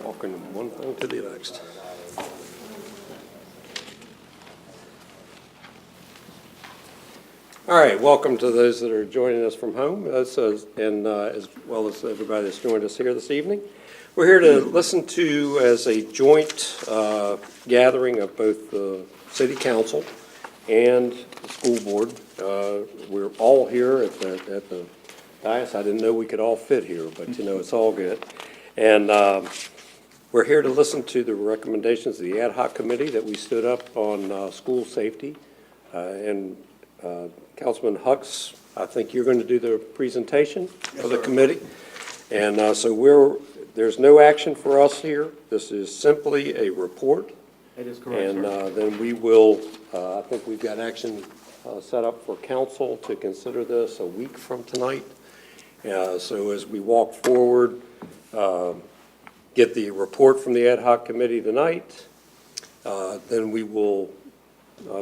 Walking one thing to the next. All right, welcome to those that are joining us from home, as well as everybody that's joined us here this evening. We're here to listen to, as a joint gathering of both the City Council and the school board. We're all here at the dais. I didn't know we could all fit here, but you know, it's all good. And we're here to listen to the recommendations of the ad hoc committee that we stood up on school safety. Councilman Hux, I think you're going to do the presentation for the committee. And so there's no action for us here. This is simply a report. That is correct, and sir. then we will, I think we've got action set up for council to consider this a week from tonight. So as we walk forward, get the report from the ad hoc committee tonight, then we will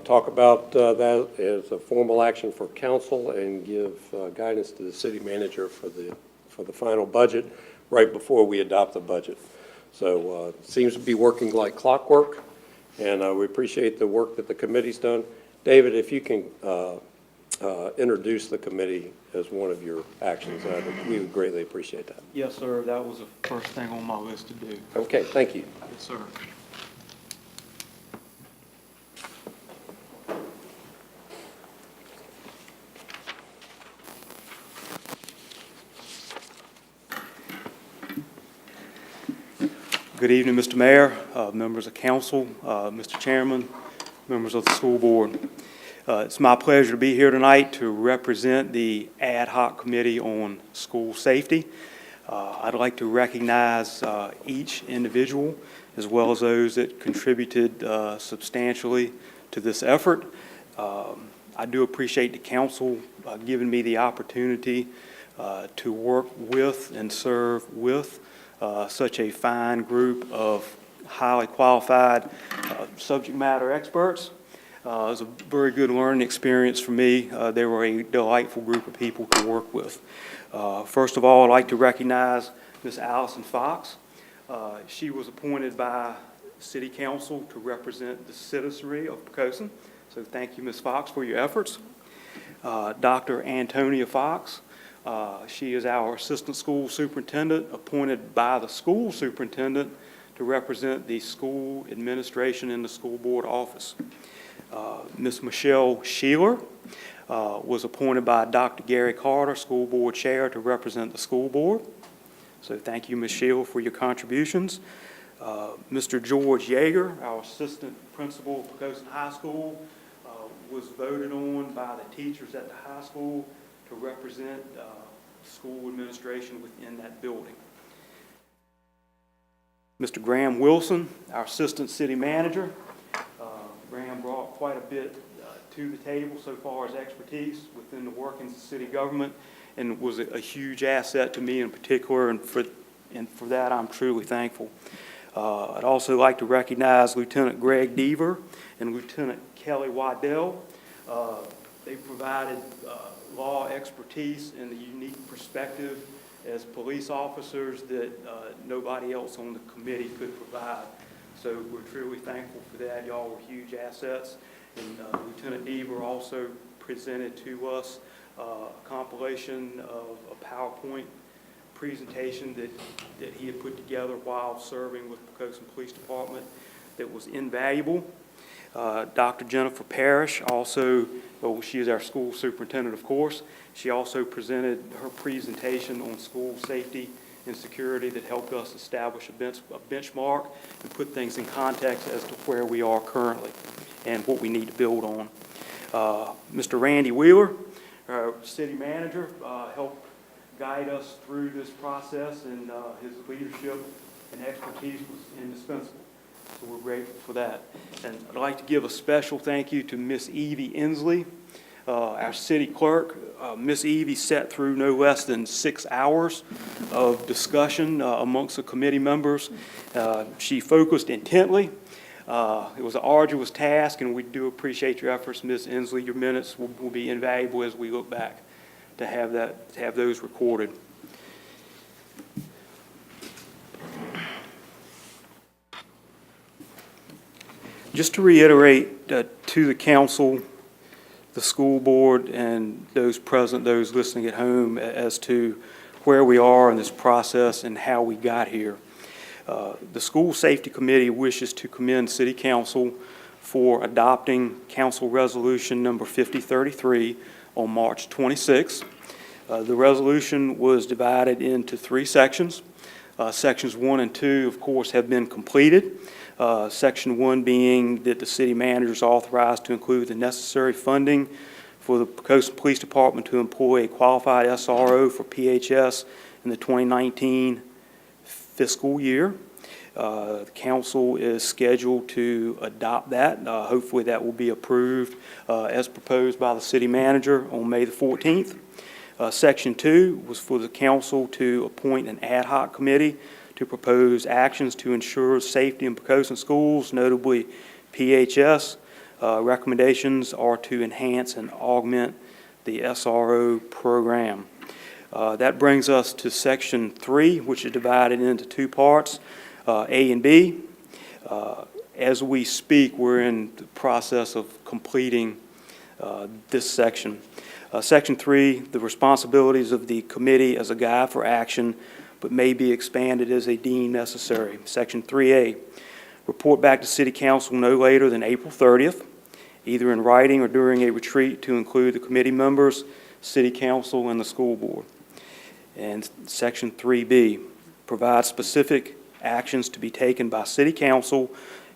talk about that as a formal action for council and give guidance to the city manager for the final budget right before we adopt the budget. So it seems to be working like clockwork, and we appreciate the work that the committee's done. David, if you can introduce the committee as one of your actions, we would greatly appreciate that. Yes, sir. That was the first thing on my list to do. Okay, thank you. Yes, sir. Good evening, Mr. Mayor, members of council, Mr. Chairman, members of the school board. It's my pleasure to be here tonight to represent the ad hoc committee on school safety. I'd like to recognize each individual as well as those that contributed substantially to this effort. I do appreciate the council giving me the opportunity to work with and serve with such a fine group of highly qualified subject matter experts. It was a very good learning experience for me. They were a delightful group of people to work with. First of all, I'd like to recognize Ms. Allison Fox. She was appointed by City Council to represent the citizenry of Poquoson. So thank you, Ms. Fox, for your efforts. Dr. Antonia Fox. She is our Assistant School Superintendent, appointed by the school superintendent to represent the school administration in the school board office. Ms. Michelle Sheeler was appointed by Dr. Gary Carter, school board chair, to represent the school board. So thank you, Ms. Sheeler, for your contributions. Mr. George Yeager, our assistant principal of Poquoson High School, was voted on by the teachers at the high school to represent school administration within that building. Mr. Graham Wilson, our assistant city manager. Graham brought quite a bit to the table so far as expertise within the workings of city government, and was a huge asset to me in particular, and for that I'm truly thankful. I'd also like to recognize Lieutenant Greg Deaver and Lieutenant Kelly Waddell. They provided law expertise and the unique perspective as police officers that nobody else on the committee could provide. So we're truly thankful for that. Y'all were huge assets. And Lieutenant Deaver also presented to us a compilation of a PowerPoint presentation that he had put together while serving with Poquoson Police Department that was invaluable. Dr. Jennifer Parrish also, well, she is our school superintendent, of course. She also presented her presentation on school safety and security that helped us establish a benchmark and put things in context as to where we are currently and what we need to build on. Mr. Randy Wheeler, our city manager, helped guide us through this process, and his leadership and expertise was indispensable. So we're grateful for that. And I'd like to give a special thank you to Miss Evie Inslee, our city clerk. Miss Evie sat through no less than 6 hours of discussion amongst the committee members. She focused intently. It was an arduous task, and we do appreciate your efforts, Ms. Inslee. Your minutes will be invaluable as we look back to have those recorded. Just to reiterate to the council, the school board, and those present, those listening at home, as to where we are in this process and how we got here. The School Safety Committee wishes to commend City Council for adopting Council Resolution number 5033 on March 26. The resolution was divided into 3 sections. Sections 1 and 2, of course, have been completed. Section 1 being that the city manager is authorized to include the necessary funding for the Poquoson Police Department to employ a qualified SRO for PHS in the 2019 fiscal year. The council is scheduled to adopt that. Hopefully that will be approved as proposed by the city manager on May the 14th. Section 2 was for the council to appoint an ad hoc committee to propose actions to ensure safety in Poquoson schools, notably PHS. Recommendations are to enhance and augment the SRO program. That brings us to Section 3, which is divided into 2 parts, A and B. As we speak, we're in the process of completing this section. Section 3, the responsibilities of the committee as a guide for action, but may be expanded as they deem necessary. Section 3A, report back to City Council no later than April 30th, either in writing or during a retreat to include the committee members, City Council, and the school board. And Section 3B, provide specific actions to be taken by City Council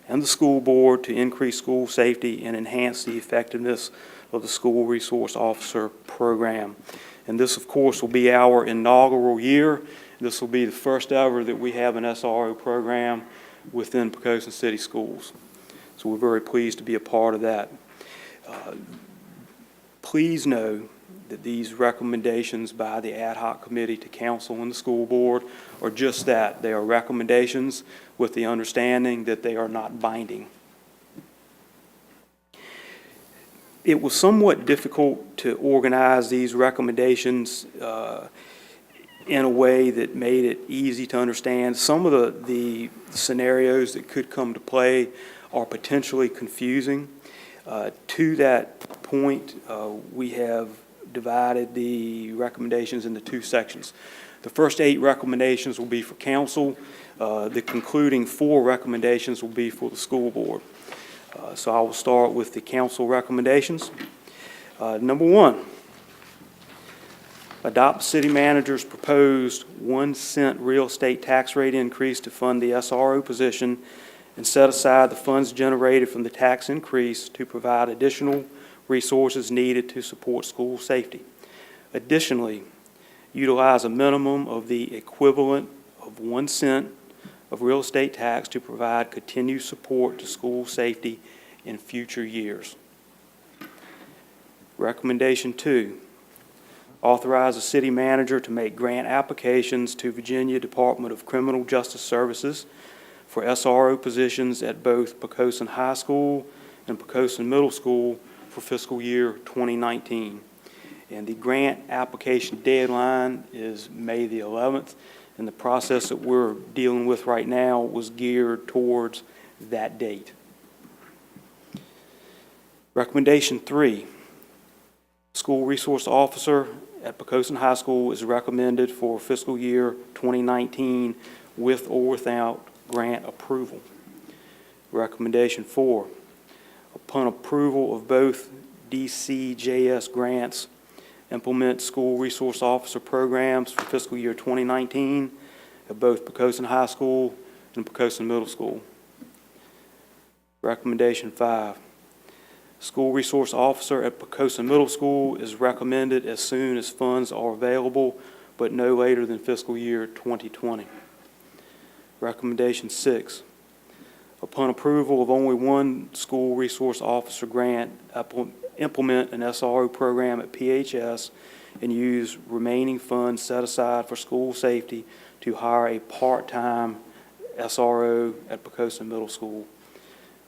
and the school board to increase school safety and enhance the effectiveness of the School Resource Officer Program. And this, of course, will be our inaugural year. This will be the first ever that we have an SRO program within Poquoson City Schools. So we're very pleased to be a part of that. Please know that these recommendations by the ad hoc committee to council and the school board are just that. They are recommendations with the understanding that they are not binding. It was somewhat difficult to organize these recommendations in a way that made it easy to understand. Some of the scenarios that could come to play are potentially confusing. To that point, we have divided the recommendations into 2 sections. The first 8 recommendations will be for council. The concluding 4 recommendations will be for the school board. So I will start with the council recommendations. Number 1, adopt city manager's proposed 1-cent real estate tax rate increase to fund the SRO position and set aside the funds generated from the tax increase to provide additional resources needed to support school safety. Additionally, utilize a minimum of the equivalent of 1 cent of real estate tax to provide continued support to school safety in future years. Recommendation 2, authorize the city manager to make grant applications to Virginia Department of Criminal Justice Services for SRO positions at both Poquoson High School and Poquoson Middle School for fiscal year 2019. And the grant application deadline is May the 11th. And the process that we're dealing with right now was geared towards that date. Recommendation 3, school resource officer at Poquoson High School is recommended for fiscal year 2019 with or without grant approval. Recommendation 4, upon approval of both DCJS grants, implement school resource officer programs for fiscal year 2019 at both Poquoson High School and Poquoson Middle School. Recommendation 5, school resource officer at Poquoson Middle School is recommended as soon as funds are available, but no later than fiscal year 2020. Recommendation 6, upon approval of only 1 school resource officer grant, implement an SRO program at PHS and use remaining funds set aside for school safety to hire a part-time SRO at Poquoson Middle School.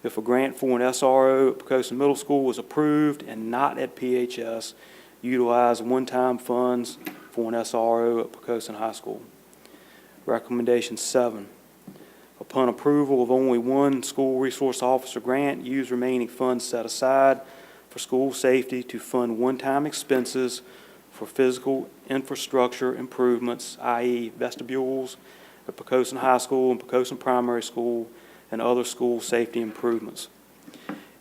If a grant for an SRO at Poquoson Middle School is approved and not at PHS, utilize one-time funds for an SRO at Poquoson High School. Recommendation 7, Upon approval of only one school resource officer grant, use remaining funds set aside for school safety to fund one-time expenses for physical infrastructure improvements, i.e. vestibules at Poquoson High School and Poquoson Primary School, and other school safety improvements.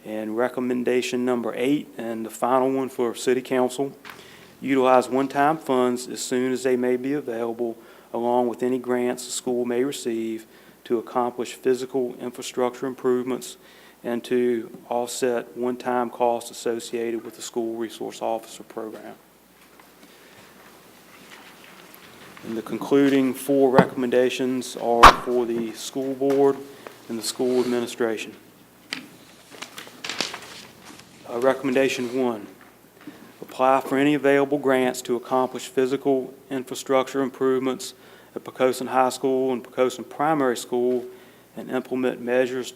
And recommendation number 8, and the final one for City Council, utilize one-time funds as soon as they may be available, along with any grants the school may receive, to accomplish physical infrastructure improvements and to offset one-time costs associated with the school resource officer program. And the concluding 4 recommendations are for the school board and the school administration. Recommendation 1, apply for any available grants to accomplish physical infrastructure improvements at Poquoson High School and Poquoson Primary School and implement measures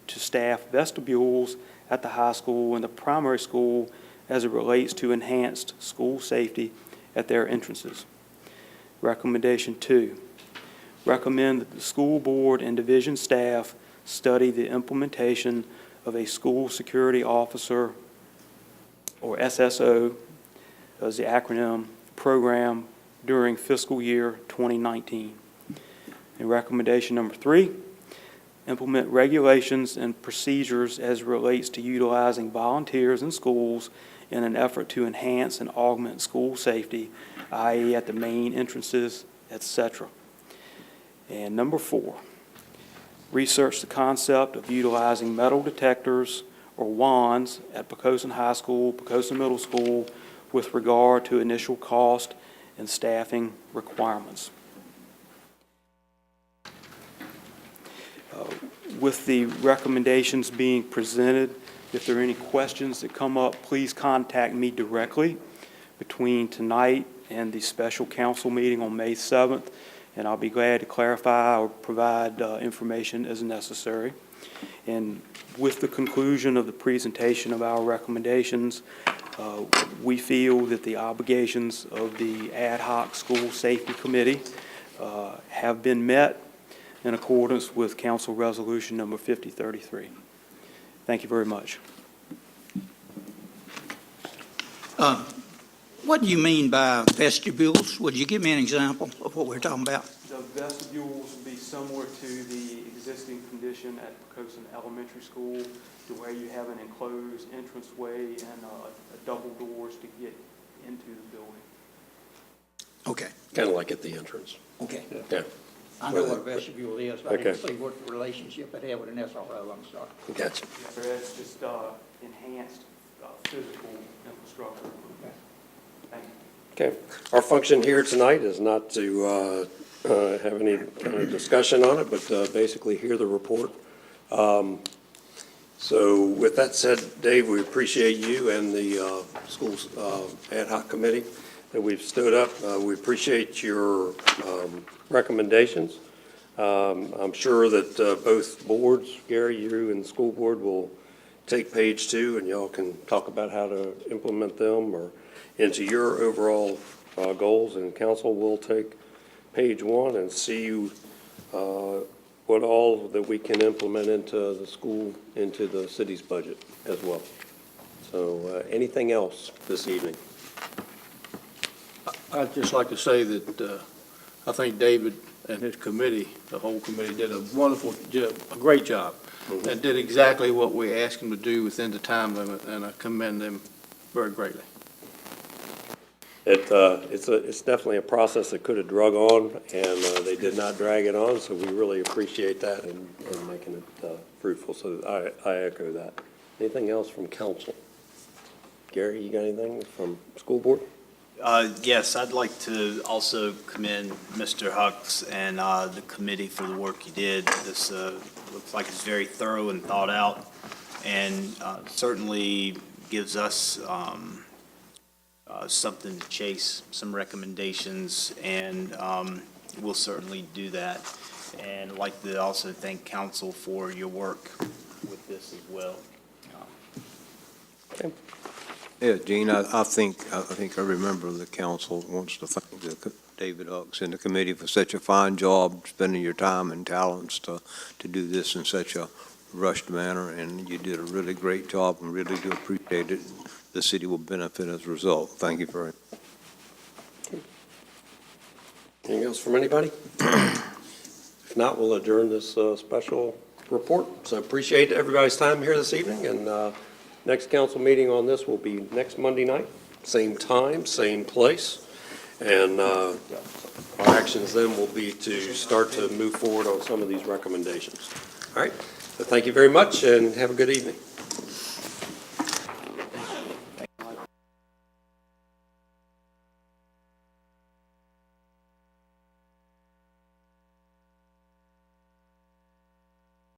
to staff vestibules at the high school and the primary school as it relates to enhanced school safety at their entrances. Recommendation 2, recommend that the school board and division staff study the implementation of a school security officer, or SSO, as the acronym, program during fiscal year 2019. And recommendation number 3, implement regulations and procedures as it relates to utilizing volunteers in schools in an effort to enhance and augment school safety, i.e. at the main entrances, etc. And number 4, research the concept of utilizing metal detectors or wands at Poquoson High School, Poquoson Middle School with regard to initial cost and staffing requirements. With the recommendations being presented, if there are any questions that come up, please contact me directly between tonight and the special council meeting on May 7th, and I'll be glad to clarify or provide information as necessary. And with the conclusion of the presentation of our recommendations, we feel that the obligations of the Ad Hoc School Safety Committee have been met in accordance with Council Resolution number 5033. Thank you very much. What do you mean by vestibules? Would you give me an example of what we're talking about? The vestibules would be similar to the existing condition at Poquoson Elementary School, to where you have an enclosed entranceway and double doors to get into the building. Okay. Kind of like at the entrance. Okay. Yeah. I know what a vestibule is, but I didn't Okay. see what relationship it had with an SRO. I'm sorry. Gotcha. So that's just enhanced physical infrastructure. Thank you. Okay. Our function here tonight is not to have any discussion on it, but basically hear the report. So with that said, Dave, we appreciate you and the school's ad hoc committee that we've stood up. We appreciate your recommendations. I'm sure that both boards, Gary, you and the school board, will take page 2 and y'all can talk about how to implement them or into your overall goals, and council will take page 1 and see what all that we can implement into the school, into the city's budget as well. So anything else this evening? I'd just like to say that I think David and his committee, the whole committee, did a wonderful job, a great job, and did exactly what we asked them to do within the time limit, and I commend them very greatly. It's definitely a process that could have drug on, and they did not drag it on, so we really appreciate that and making it fruitful. So I echo that. Anything else from council? Gary, you got anything from school board? Yes, I'd like to also commend Mr. Hucks and the committee for the work you did. This looks like it's very thorough and thought out, and certainly gives us something to chase, some recommendations, and we'll certainly do that. And I'd like to also thank council for your work with this as well. Okay. Yeah, Gene, I think every member of the council wants to thank David Hux and the committee for such a fine job, spending your time and talents to do this in such a rushed manner, and you did a really great job, and really do appreciate it. The city will benefit as a result. Thank you very much. Anything else from anybody? If not, we'll adjourn this special report. So appreciate everybody's time here this evening, and next council meeting on this will be next Monday night, same time, same place. And our actions then will be to start to move forward on some of these recommendations. All right, so thank you very much, and have a good evening.